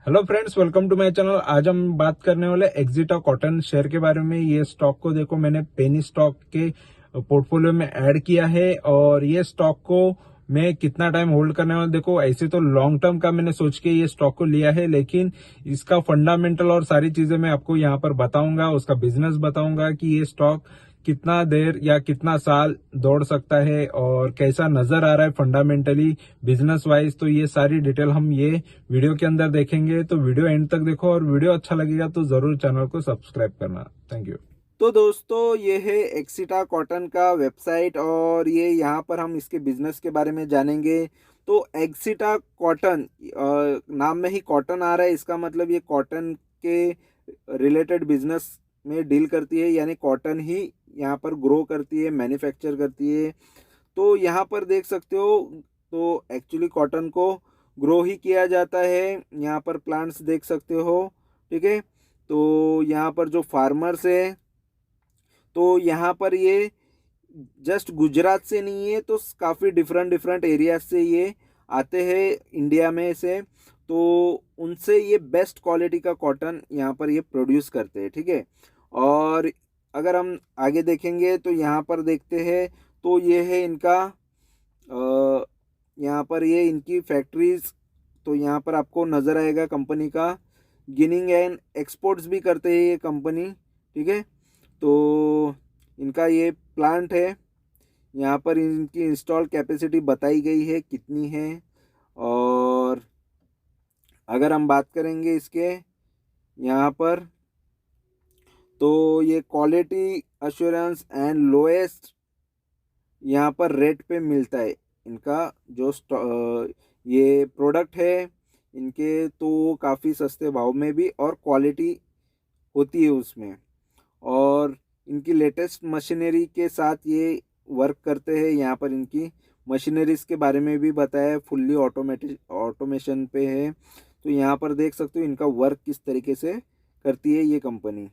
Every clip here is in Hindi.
Hello friends, welcome to my channel. आज हम बात करने वाले एक्जिटा कॉटन शेयर के बारे में। ये स्टॉक को देखो मैंने पेनी स्टॉक के पोर्टफोलियो में ऐड किया है और ये स्टॉक को मैं कितना टाइम होल्ड करने वाला, देखो ऐसे तो लॉन्ग टर्म का मैंने सोच के ये स्टॉक को लिया है, लेकिन इसका फंडामेंटल और सारी चीजें मैं आपको यहाँ पर बताऊंगा, उसका बिजनेस बताऊंगा कि ये स्टॉक कितना देर या कितना साल दौड़ सकता है और कैसा नजर आ रहा है फंडामेंटली बिजनेस वाइज। तो ये सारी डिटेल हम ये वीडियो के अंदर देखेंगे, तो वीडियो एंड तक देखो और वीडियो अच्छा लगेगा तो जरूर चैनल को सब्सक्राइब करना। Thank you. तो दोस्तों, ये है एक्सिटा कॉटन का वेबसाइट और ये यहाँ पर हम इसके बिजनेस के बारे में जानेंगे। तो एक्सिटा कॉटन, नाम में ही कॉटन आ रहा है, इसका मतलब ये कॉटन के रिलेटेड बिजनेस में डील करती है, यानी कॉटन ही यहाँ पर ग्रो करती है, मैन्युफैक्चर करती है। तो यहाँ पर देख सकते हो, तो एक्चुअली कॉटन को ग्रो ही किया जाता है। यहाँ पर प्लांट्स देख सकते हो, ठीक है। तो यहाँ पर जो फार्मर्स है, तो यहाँ पर ये जस्ट गुजरात से नहीं है, तो काफ़ी डिफरेंट डिफरेंट एरिया से ये आते हैं इंडिया में से। तो उनसे ये बेस्ट क्वालिटी का कॉटन यहाँ पर ये प्रोड्यूस करते हैं, ठीक है। और अगर हम आगे देखेंगे तो यहाँ पर देखते हैं, तो ये है इनका यहाँ पर ये इनकी फैक्ट्रीज। तो यहाँ पर आपको नज़र आएगा कंपनी का गिनिंग एंड एक्सपोर्ट्स भी करते हैं ये कंपनी, ठीक है। तो इनका ये प्लांट है, यहाँ पर इनकी इंस्टॉल कैपेसिटी बताई गई है कितनी है। और अगर हम बात करेंगे इसके यहाँ पर, तो ये क्वालिटी अश्योरेंस एंड लोएस्ट यहाँ पर रेट पे मिलता है इनका जो ये प्रोडक्ट है इनके, तो काफ़ी सस्ते भाव में भी और क्वालिटी होती है उसमें। और इनकी लेटेस्ट मशीनरी के साथ ये वर्क करते हैं। यहाँ पर इनकी मशीनरीज के बारे में भी बताया है, फुल्ली ऑटोमेशन पे है। तो यहाँ पर देख सकते हो इनका वर्क किस तरीके से करती है ये कंपनी,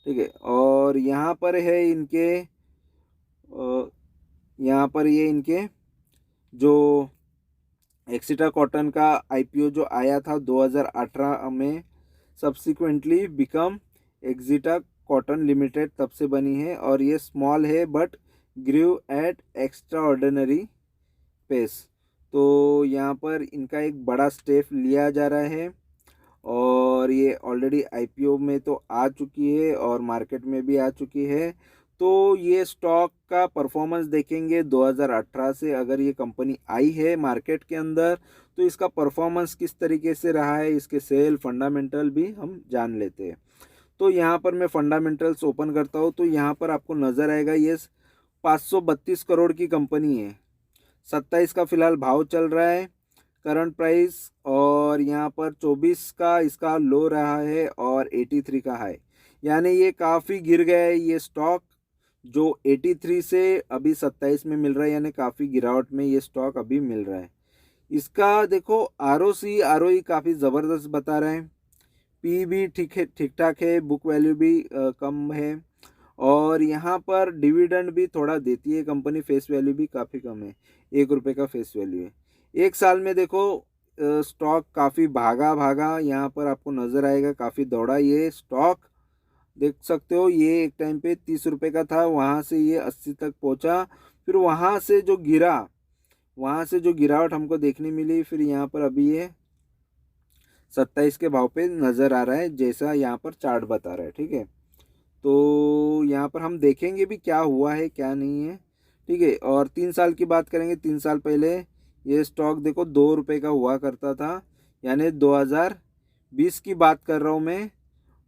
ठीक है। और यहाँ पर है इनके यहाँ पर ये इनके जो एक्सिटा कॉटन का आईपीओ जो आया था 2018 में, subsequently become Axita cotton limited तब से बनी है। और ये स्मॉल है but grew at extraordinary pace. तो यहाँ पर इनका एक बड़ा स्टेप लिया जा रहा है और ये ऑलरेडी आईपीओ में तो आ चुकी है और मार्केट में भी आ चुकी है। तो ये स्टॉक का परफॉर्मेंस देखेंगे 2018 से, अगर ये कंपनी आई है मार्केट के अंदर तो इसका परफॉर्मेंस किस तरीके से रहा है, इसके सेल फंडामेंटल भी हम जान लेते हैं। तो यहाँ पर मैं फंडामेंटल्स ओपन करता हूँ, तो यहाँ पर आपको नज़र आएगा ये 532 करोड़ की कंपनी है। 27 का फिलहाल भाव चल रहा है करंट प्राइस, और यहाँ पर 24 का इसका लो रहा है और 83 का हाई, यानी ये काफ़ी गिर गया है ये स्टॉक, जो 83 से अभी 27 में मिल रहा है, यानी काफ़ी गिरावट में ये स्टॉक अभी मिल रहा है। इसका देखो आरओसी आरओई काफ़ी ज़बरदस्त बता रहे हैं, पी भी ठीक है, ठीक ठाक है, बुक वैल्यू भी कम है, और यहाँ पर डिविडेंड भी थोड़ा देती है कंपनी, फेस वैल्यू भी काफ़ी कम है, 1 रुपये का फेस वैल्यू है। एक साल में देखो स्टॉक काफ़ी भागा भागा, यहाँ पर आपको नज़र आएगा काफ़ी दौड़ा ये स्टॉक, देख सकते हो। ये एक टाइम पे 30 रुपये का था, वहाँ से ये 80 तक पहुँचा, फिर वहाँ से जो गिरा, वहाँ से जो गिरावट हमको देखने मिली, फिर यहाँ पर अभी ये 27 के भाव पे नज़र आ रहा है, जैसा यहाँ पर चार्ट बता रहा है, ठीक है। तो यहाँ पर हम देखेंगे भी क्या हुआ है क्या नहीं है, ठीक है। और 3 साल की बात करेंगे, 3 साल पहले ये स्टॉक देखो 2 रुपये का हुआ करता था, यानी 2020 की बात कर रहा हूँ मैं।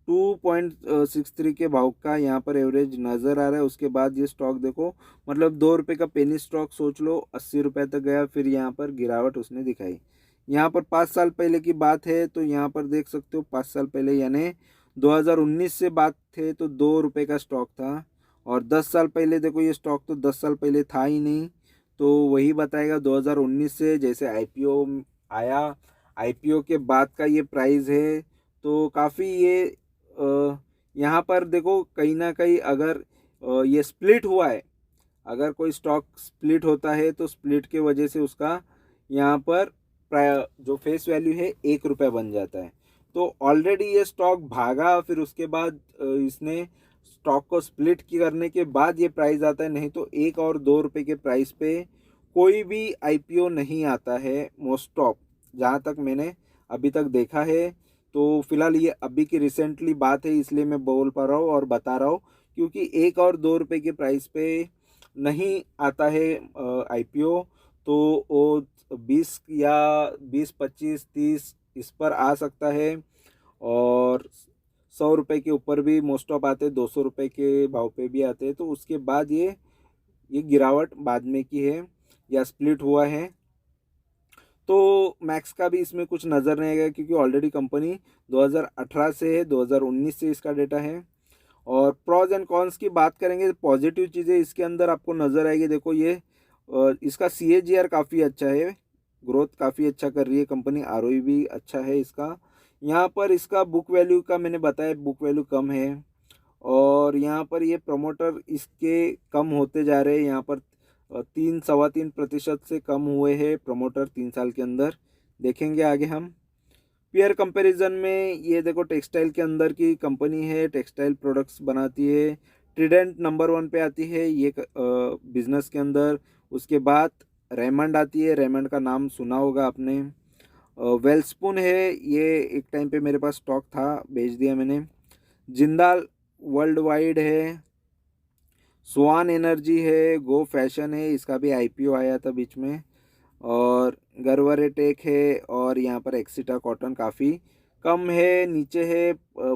2.63 के भाव का यहाँ पर एवरेज नज़र आ रहा है। उसके बाद ये स्टॉक देखो, मतलब 2 रुपये का पेनी स्टॉक सोच लो, 80 रुपये तक गया, फिर यहाँ पर गिरावट उसने दिखाई। यहाँ पर 5 साल पहले की बात है, तो यहाँ पर देख सकते हो 5 साल पहले यानी 2019 से बात थे तो 2 रुपये का स्टॉक था। और 10 साल पहले देखो, ये स्टॉक तो 10 साल पहले था ही नहीं, तो वही बताएगा 2019 से जैसे आईपीओ आया, आईपीओ के बाद का ये प्राइस है। तो काफ़ी ये यहाँ पर देखो कहीं ना कहीं अगर ये स्प्लिट हुआ है, अगर कोई स्टॉक स्प्लिट होता है तो स्प्लिट के वजह से उसका यहाँ पर जो फेस वैल्यू है 1 रुपया बन जाता है। तो ऑलरेडी ये स्टॉक भागा, फिर उसके बाद इसने स्टॉक को स्प्लिट करने के बाद ये प्राइस आता है, नहीं तो 1 और 2 रुपये के प्राइस पे कोई भी आईपीओ नहीं आता है मोस्ट ऑफ, जहाँ तक मैंने अभी तक देखा है। तो फिलहाल ये अभी की रिसेंटली बात है, इसलिए मैं बोल पा रहा हूँ और बता रहा हूँ, क्योंकि 1 और 2 रुपये के प्राइस पे नहीं आता है आईपीओ। तो वो 20 या 20, 25, 30 इस पर आ सकता है, और 100 रुपये के ऊपर भी मोस्ट ऑफ आते हैं, 200 रुपये के भाव पे भी आते हैं। तो उसके बाद ये गिरावट बाद में की है या स्प्लिट हुआ है। तो मैक्स का भी इसमें कुछ नज़र नहीं आएगा, क्योंकि ऑलरेडी कंपनी 2018 से है, 2019 से इसका डेटा है। और प्रोज एंड कॉन्स की बात करेंगे, पॉजिटिव चीज़ें इसके अंदर आपको नज़र आएगी। देखो ये इसका CAGR काफ़ी अच्छा है, ग्रोथ काफ़ी अच्छा कर रही है कंपनी, ROE भी अच्छा है इसका। यहाँ पर इसका बुक वैल्यू का मैंने बताया, बुक वैल्यू कम है, और यहाँ पर ये प्रमोटर इसके कम होते जा रहे हैं। यहाँ पर 3-3.25% से कम हुए हैं प्रमोटर 3 साल के अंदर। देखेंगे आगे हम पीयर कंपैरिजन में। ये देखो टेक्सटाइल के अंदर की कंपनी है, टेक्सटाइल प्रोडक्ट्स बनाती है। ट्रिडेंट नंबर 1 पे आती है ये बिजनेस के अंदर। उसके बाद रेमंड आती है, रेमंड का नाम सुना होगा आपने। वेलस्पून है, ये एक टाइम पे मेरे पास स्टॉक था, बेच दिया मैंने। जिंदाल वर्ल्ड वाइड है, स्वान एनर्जी है, गो फैशन है, इसका भी आईपीओ आया था बीच में, और गर्वरे टेक है, और यहाँ पर एक्सिटा कॉटन काफ़ी कम है, नीचे है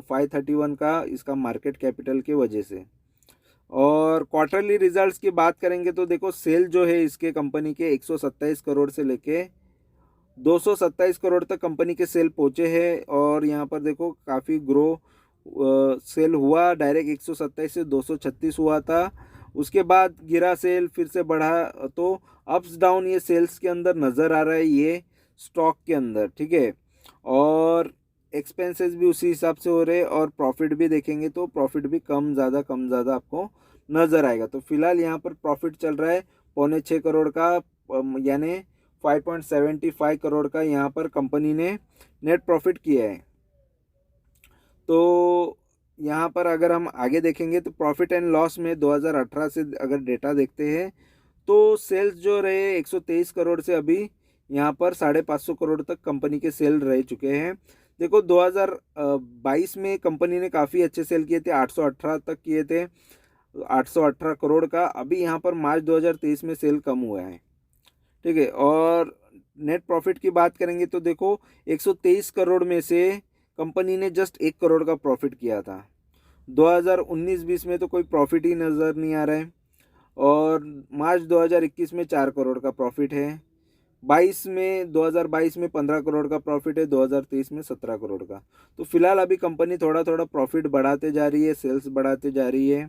531 का इसका मार्केट कैपिटल के वजह से। और क्वार्टरली रिजल्ट्स की बात करेंगे तो देखो सेल जो है इसके कंपनी के 127 करोड़ से लेके 227 करोड़ तक कंपनी के सेल पहुँचे हैं। और यहाँ पर देखो काफ़ी ग्रो सेल हुआ, डायरेक्ट 127 से 236 हुआ था, उसके बाद गिरा सेल, फिर से बढ़ा। तो अप्स डाउन ये सेल्स के अंदर नज़र आ रहा है ये स्टॉक के अंदर, ठीक है। और एक्सपेंसेस भी उसी हिसाब से हो रहे हैं, और प्रॉफिट भी देखेंगे तो प्रॉफिट भी कम ज़्यादा आपको नज़र आएगा। तो फिलहाल यहाँ पर प्रॉफिट चल रहा है 5.25 करोड़ का, यानी 5.75 करोड़ का यहाँ पर कंपनी ने नेट प्रॉफिट किया है। तो यहाँ पर अगर हम आगे देखेंगे तो प्रॉफिट एंड लॉस में 2018 से अगर डेटा देखते हैं तो सेल्स जो रहे 123 करोड़ से अभी यहाँ पर 550 करोड़ तक कंपनी के सेल रह चुके हैं। देखो 2022 में कंपनी ने काफ़ी अच्छे सेल किए थे, 818 तक किए थे, 818 करोड़ का। अभी यहाँ पर मार्च 2023 में सेल कम हुआ है, ठीक है। और नेट प्रॉफिट की बात करेंगे तो देखो 123 करोड़ में से कंपनी ने जस्ट 1 करोड़ का प्रॉफिट किया था। 2019-20 में तो कोई प्रॉफिट ही नज़र नहीं आ रहा है। और मार्च 2021 में 4 करोड़ का प्रॉफिट है, 2022 में 15 करोड़ का प्रॉफिट है, 2023 में 17 करोड़ का। तो फिलहाल अभी कंपनी थोड़ा प्रॉफिट बढ़ाते जा रही है, सेल्स बढ़ाते जा रही है,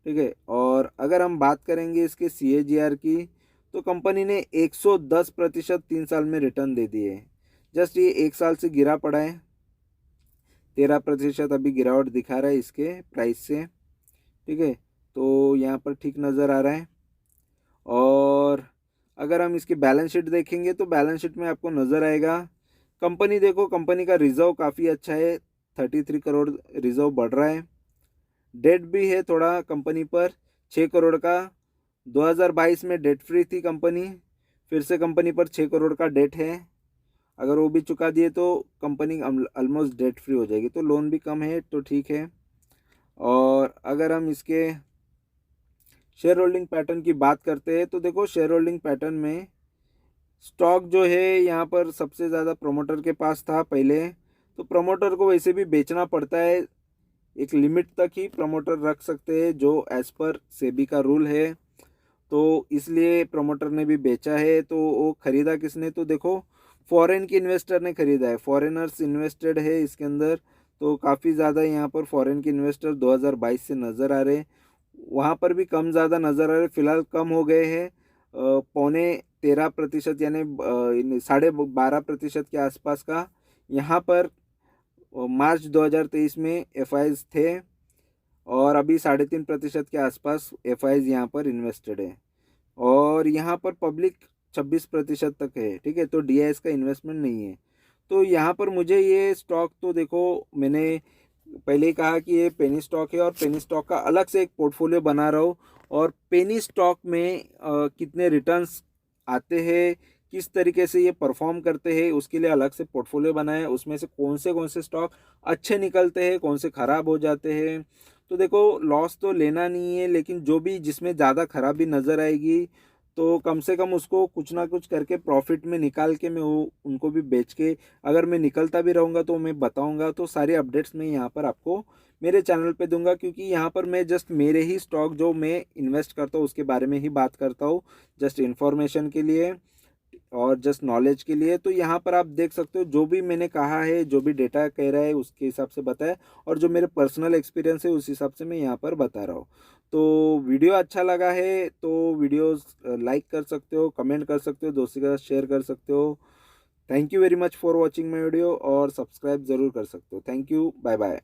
ठीक है। और अगर हम बात करेंगे इसके CAGR की तो कंपनी ने 110% 3 साल में रिटर्न दे दिए। जस्ट ये 1 साल से गिरा पड़ा है, 13% अभी गिरावट दिखा रहा है इसके प्राइस से, ठीक है। तो यहाँ पर ठीक नज़र आ रहा है। और अगर हम इसकी बैलेंस शीट देखेंगे तो बैलेंस शीट में आपको नज़र आएगा कंपनी, देखो कंपनी का रिजर्व काफ़ी अच्छा है, 33 करोड़ रिजर्व बढ़ रहा है। डेट भी है थोड़ा कंपनी पर 6 करोड़ का, 2022 में डेट फ्री थी कंपनी, फिर से कंपनी पर 6 करोड़ का डेट है। अगर वो भी चुका दिए तो कंपनी ऑलमोस्ट डेट फ्री हो जाएगी, तो लोन भी कम है तो ठीक है। और अगर हम इसके शेयर होल्डिंग पैटर्न की बात करते हैं तो देखो शेयर होल्डिंग पैटर्न में स्टॉक जो है यहाँ पर सबसे ज़्यादा प्रमोटर के पास था पहले। तो प्रमोटर को वैसे भी बेचना पड़ता है, एक लिमिट तक ही प्रमोटर रख सकते हैं जो एज़ पर सेबी का रूल है। तो इसलिए प्रमोटर ने भी बेचा है। तो वो ख़रीदा किसने, तो देखो फॉरेन के इन्वेस्टर ने ख़रीदा है, फॉरेनर्स इन्वेस्टेड है इसके अंदर। तो काफ़ी ज़्यादा यहाँ पर फॉरेन के इन्वेस्टर 2022 से नज़र आ रहे, वहाँ पर भी कम ज़्यादा नज़र आ रहे, फ़िलहाल कम हो गए हैं 13.5% यानी 12.5% के आसपास का यहाँ पर मार्च 2023 में FIs थे, और अभी 3.5% के आसपास FIs यहाँ पर इन्वेस्टेड है। और यहाँ पर पब्लिक 26% तक है, ठीक है। तो DIS का इन्वेस्टमेंट नहीं है। तो यहाँ पर मुझे ये स्टॉक तो देखो, मैंने पहले ही कहा कि ये पेनी स्टॉक है और पेनी स्टॉक का अलग से एक पोर्टफोलियो बना रहा हूँ। और पेनी स्टॉक में कितने रिटर्न्स आते हैं, किस तरीके से ये परफॉर्म करते हैं, उसके लिए अलग से पोर्टफोलियो बनाया है। उसमें से कौन से स्टॉक अच्छे निकलते हैं, कौन से ख़राब हो जाते हैं। तो देखो, लॉस तो लेना नहीं है, लेकिन जो भी जिसमें ज़्यादा खराबी नज़र आएगी तो कम से कम उसको कुछ ना कुछ करके प्रॉफिट में निकाल के मैं वो उनको भी बेच के, अगर मैं निकलता भी रहूँगा तो मैं बताऊँगा। तो सारे अपडेट्स मैं यहाँ पर आपको मेरे चैनल पे दूंगा, क्योंकि यहाँ पर मैं जस्ट मेरे ही स्टॉक जो मैं इन्वेस्ट करता हूँ उसके बारे में ही बात करता हूँ, जस्ट इन्फॉर्मेशन के लिए और जस्ट नॉलेज के लिए। तो यहाँ पर आप देख सकते हो, जो भी मैंने कहा है, जो भी डेटा कह रहा है उसके हिसाब से बताया, और जो मेरे पर्सनल एक्सपीरियंस है उस हिसाब से मैं यहाँ पर बता रहा हूँ। तो वीडियो अच्छा लगा है तो वीडियोस लाइक कर सकते हो, कमेंट कर सकते हो, दोस्तों के साथ शेयर कर सकते हो। Thank you very much for watching my video, और सब्सक्राइब ज़रूर कर सकते हो। Thank you, bye bye.